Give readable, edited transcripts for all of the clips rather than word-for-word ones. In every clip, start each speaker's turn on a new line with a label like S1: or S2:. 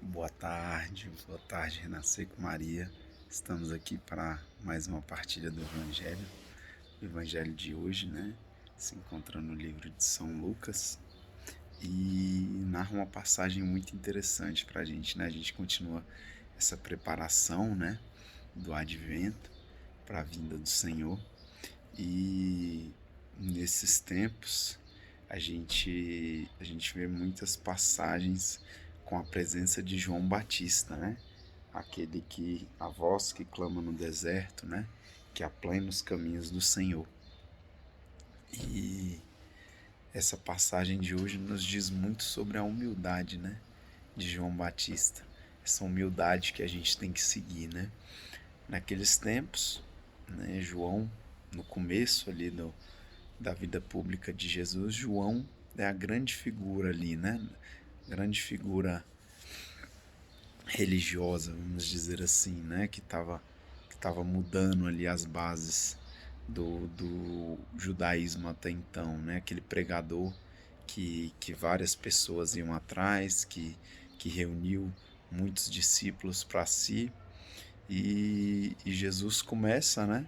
S1: Boa tarde, Renascer com Maria. Estamos aqui para mais uma partilha do Evangelho. O Evangelho de hoje, né, se encontra no livro de São Lucas e narra uma passagem muito interessante para a gente, né? A gente continua essa preparação, né, do Advento para a vinda do Senhor e nesses tempos a gente vê muitas passagens com a presença de João Batista, né? A voz que clama no deserto, né? Que aplana os caminhos do Senhor. E essa passagem de hoje nos diz muito sobre a humildade, né? De João Batista. Essa humildade que a gente tem que seguir, né? Naqueles tempos, né? João, no começo ali da vida pública de Jesus, João é a grande figura ali, né? Grande figura religiosa, vamos dizer assim, né? Que tava mudando ali as bases do judaísmo até então, né? Aquele pregador que várias pessoas iam atrás, que reuniu muitos discípulos para si, e Jesus começa, né?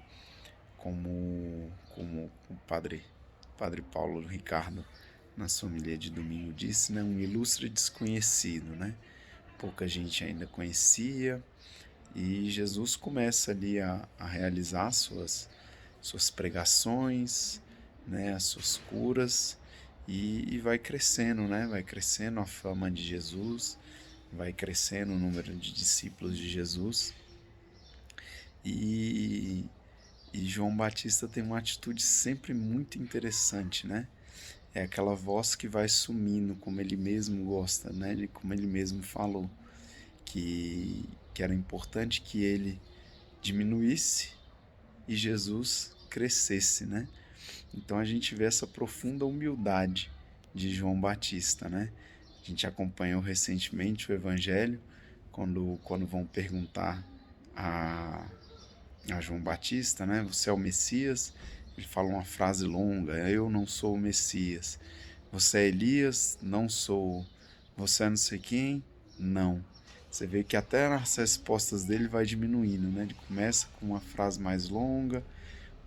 S1: Como o padre Paulo Ricardo na sua homilia de domingo disse, né? Um ilustre desconhecido, né? Pouca gente ainda conhecia, e Jesus começa ali a realizar suas pregações, né, as suas curas, e vai crescendo, né? Vai crescendo a fama de Jesus, vai crescendo o número de discípulos de Jesus, e, e João Batista tem uma atitude sempre muito interessante, né? É aquela voz que vai sumindo, como ele mesmo gosta, né? Como ele mesmo falou, que era importante que ele diminuísse e Jesus crescesse, né? Então a gente vê essa profunda humildade de João Batista, né? A gente acompanhou recentemente o Evangelho, quando vão perguntar a, a João Batista, né? Você é o Messias? Ele fala uma frase longa: eu não sou o Messias. Você é Elias? Não sou. Você é não sei quem? Não. Você vê que até as respostas dele vai diminuindo, né? Ele começa com uma frase mais longa,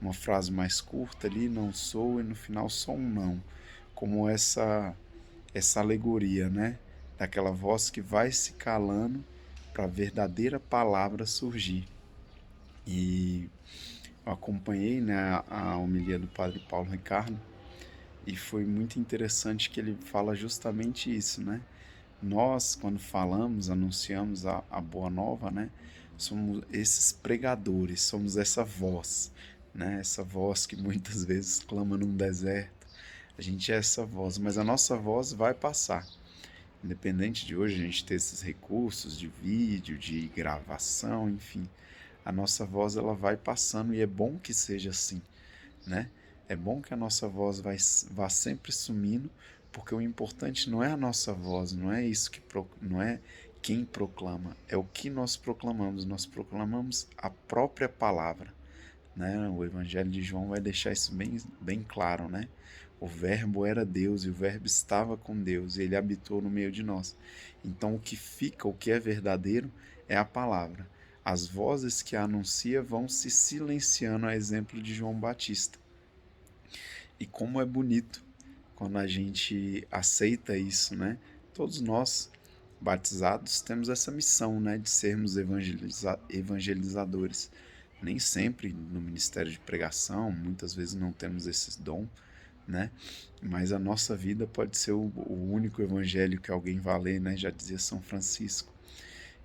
S1: uma frase mais curta ali, não sou, e no final só um não. Como essa alegoria, né? Daquela voz que vai se calando para a verdadeira palavra surgir. E eu acompanhei, né, a homilia do padre Paulo Ricardo, e foi muito interessante que ele fala justamente isso, né? Nós, quando falamos, anunciamos a boa nova, né? Somos esses pregadores, somos essa voz, né? Essa voz que muitas vezes clama num deserto. A gente é essa voz, mas a nossa voz vai passar. Independente de hoje a gente ter esses recursos de vídeo, de gravação, enfim, a nossa voz ela vai passando, e é bom que seja assim, né? É bom que a nossa voz vá sempre sumindo, porque o importante não é a nossa voz, não é isso não é quem proclama, é o que nós proclamamos. Nós proclamamos a própria palavra, né? O Evangelho de João vai deixar isso bem claro, né? O Verbo era Deus e o Verbo estava com Deus e ele habitou no meio de nós. Então o que fica, o que é verdadeiro, é a palavra. As vozes que a anuncia vão se silenciando, a exemplo de João Batista. E como é bonito quando a gente aceita isso, né? Todos nós, batizados, temos essa missão, né? De sermos evangelizadores. Nem sempre no ministério de pregação, muitas vezes não temos esse dom, né? Mas a nossa vida pode ser o único evangelho que alguém vai ler, né? Já dizia São Francisco.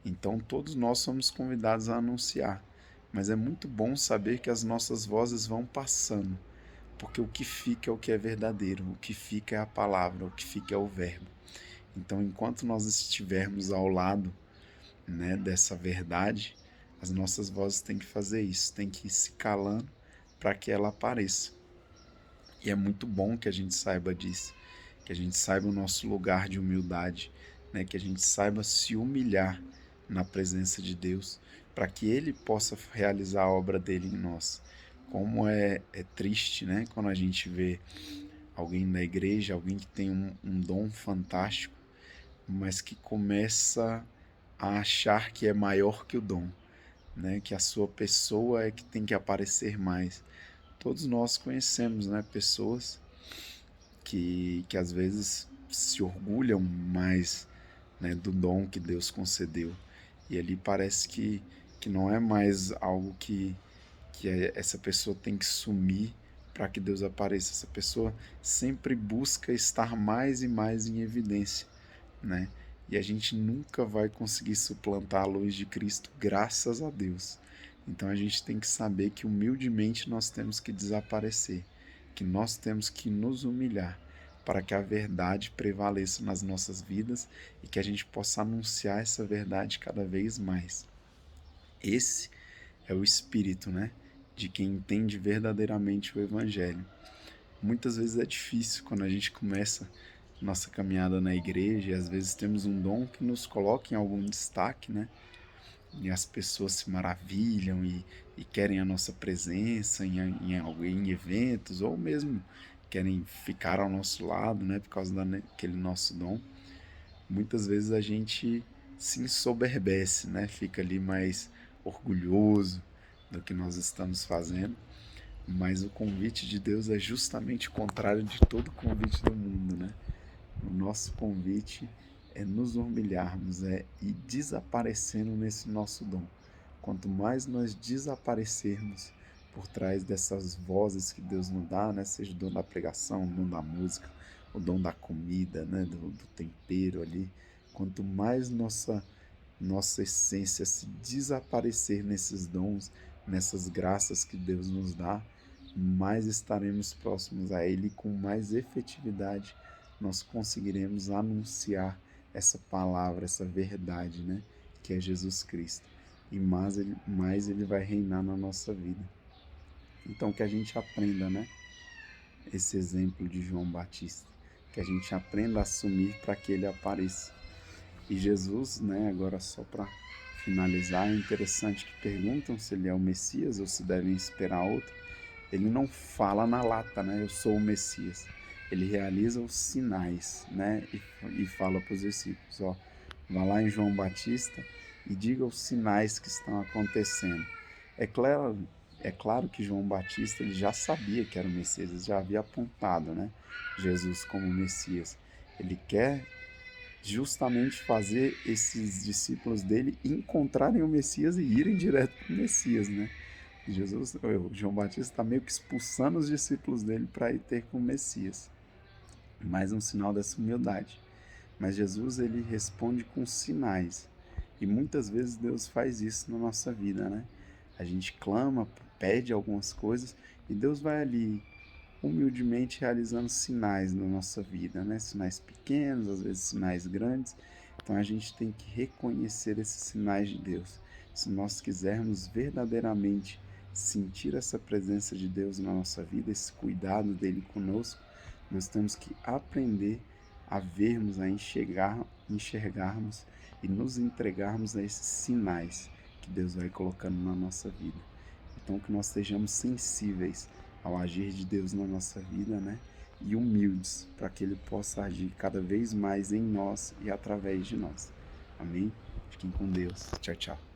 S1: Então todos nós somos convidados a anunciar. Mas é muito bom saber que as nossas vozes vão passando, porque o que fica é o que é verdadeiro, o que fica é a palavra, o que fica é o verbo. Então, enquanto nós estivermos ao lado, né, dessa verdade, as nossas vozes têm que fazer isso, têm que ir se calando para que ela apareça. E é muito bom que a gente saiba disso, que a gente saiba o nosso lugar de humildade, né, que a gente saiba se humilhar na presença de Deus, para que Ele possa realizar a obra dele em nós. Como é triste, né, quando a gente vê alguém da igreja, alguém que tem um dom fantástico, mas que começa a achar que é maior que o dom, né? Que a sua pessoa é que tem que aparecer mais. Todos nós conhecemos, né, pessoas que às vezes se orgulham mais, né, do dom que Deus concedeu. E ali parece que não é mais algo essa pessoa tem que sumir para que Deus apareça. Essa pessoa sempre busca estar mais e mais em evidência, né? E a gente nunca vai conseguir suplantar a luz de Cristo, graças a Deus. Então a gente tem que saber que humildemente nós temos que desaparecer, que nós temos que nos humilhar para que a verdade prevaleça nas nossas vidas e que a gente possa anunciar essa verdade cada vez mais. Esse é o espírito, né, de quem entende verdadeiramente o evangelho. Muitas vezes é difícil quando a gente começa nossa caminhada na igreja e às vezes temos um dom que nos coloca em algum destaque, né? E as pessoas se maravilham e querem a nossa presença em eventos ou mesmo querem ficar ao nosso lado, né? Por causa daquele nosso dom. Muitas vezes a gente se ensoberbece, né? Fica ali mais orgulhoso do que nós estamos fazendo. Mas o convite de Deus é justamente o contrário de todo convite do mundo, né? O nosso convite é nos humilharmos, é ir desaparecendo nesse nosso dom. Quanto mais nós desaparecermos por trás dessas vozes que Deus nos dá, né? Seja o dom da pregação, o dom da música, o dom da comida, né? do tempero ali. Quanto mais nossa essência se desaparecer nesses dons, nessas graças que Deus nos dá, mais estaremos próximos a Ele, com mais efetividade nós conseguiremos anunciar essa palavra, essa verdade, né? Que é Jesus Cristo. E mais ele vai reinar na nossa vida. Então que a gente aprenda, né? Esse exemplo de João Batista. Que a gente aprenda a assumir para que ele apareça. E Jesus, né? Agora só para finalizar, é interessante que perguntam se ele é o Messias ou se devem esperar outro. Ele não fala na lata, né? Eu sou o Messias. Ele realiza os sinais, né? E fala para os discípulos, ó, vá lá em João Batista e diga os sinais que estão acontecendo. É claro que João Batista ele já sabia que era o Messias, ele já havia apontado, né? Jesus como Messias. Ele quer justamente fazer esses discípulos dele encontrarem o Messias e irem direto para o Messias, né? João Batista está meio que expulsando os discípulos dele para ir ter com o Messias. Mais um sinal dessa humildade. Mas Jesus ele responde com sinais. E muitas vezes Deus faz isso na nossa vida, né? A gente clama, pede algumas coisas e Deus vai ali humildemente realizando sinais na nossa vida, né? Sinais pequenos, às vezes sinais grandes. Então a gente tem que reconhecer esses sinais de Deus. Se nós quisermos verdadeiramente sentir essa presença de Deus na nossa vida, esse cuidado dele conosco, nós temos que aprender a vermos, a enxergarmos e nos entregarmos a esses sinais que Deus vai colocando na nossa vida. Então que nós sejamos sensíveis ao agir de Deus na nossa vida, né? E humildes para que Ele possa agir cada vez mais em nós e através de nós. Amém? Fiquem com Deus. Tchau, tchau.